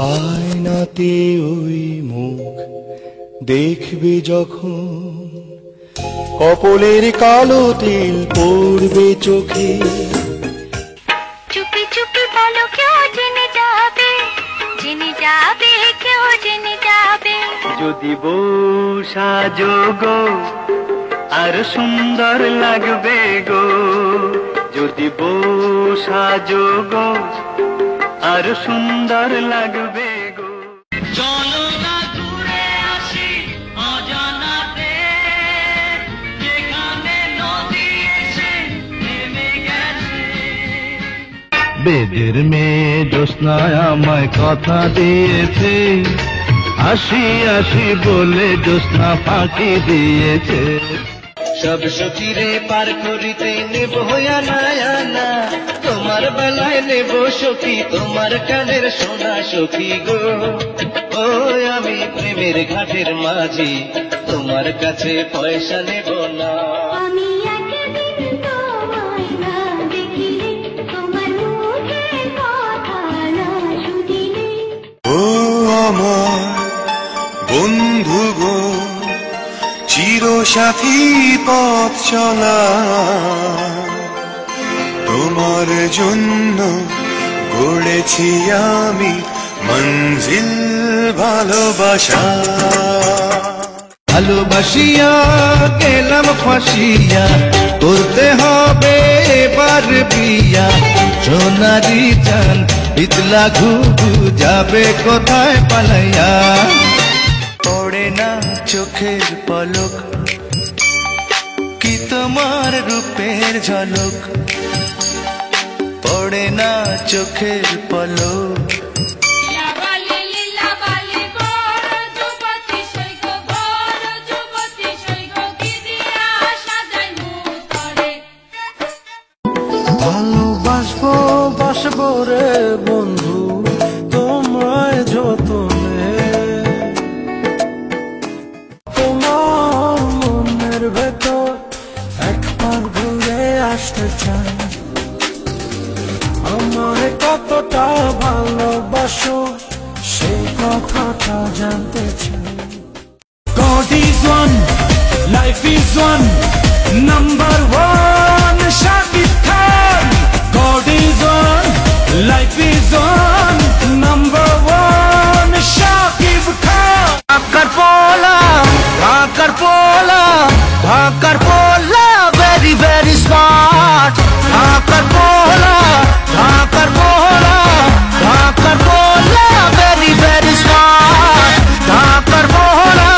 আয়নাতে ওই মুখ দেখবে যখন, কপলের কালো তিল পড়বে চোখে। চুপি চুপি বলো কেউ জেনে যাবে, জেনে যাবে, কেউ জেনে যাবে। যদি বউ সাজো গো আর সুন্দর লাগবে গো, যদি বউ সাজো গো আর সুন্দর লাগবে গো। চলো না ঘুরে আসি অজানাতে, যেখানে নদী এসে নেমে গেছে। বেদের মেয়ে জ্যোৎস্নায় আমায় কথা দিয়েছে, আসি আসি বলে জ্যোৎস্না ফাঁকি দিয়েছে। সব সখীরে পার করিতে নেব আনা আনা, তোমার বেলায় নেব সখী তোমার কানের সোনা সখী গো। ও আমি প্রেমের ঘাটের মাঝি, তোমার কাছে পয়সা নেব না। আমি একদিন তোমায় না দেখিলে, তোমার মুখের কথা না শুনিলে। ও আমার বন্ধু গো, চিরসাথী পথ চলা, তোমার জন্য গড়েছি আমি মঞ্জিল ভালোবাসা। ভালোবাসিয়া গেলাম ফাঁসিয়া, করতে হবে এবার বিয়া। সোনারি চান পিতলা ঘুঘু যাবে কোথায় পালাইয়া। পড়ে না চোখের পলক, কি তোমার রূপের ঝলক, পড়ে না চোখের পলক। ভালোবাসবো বাসবো রে বন্ধু তোমায় যতনে, তোমার মনের ভেতর একবার ঘুরে আসতে চাই। আমারে কতটা ভালোবাসো সেই কথাটা জানতে চাই। God is one, life is one, number one, Shakib Khan. God is one, life is one, number one, Shakib Khan. ঢাকার পোলা, ঢাকার পোলা, ঢাকার পোলা, very very smart. ঢাকার পোলা, ঢাকার পোলা, ঢাকার পোলা, very very smart. ঢাকার পোলা,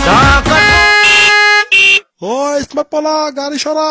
ঢাকার। Oi, Ismail Pola, গাড়ি সরা।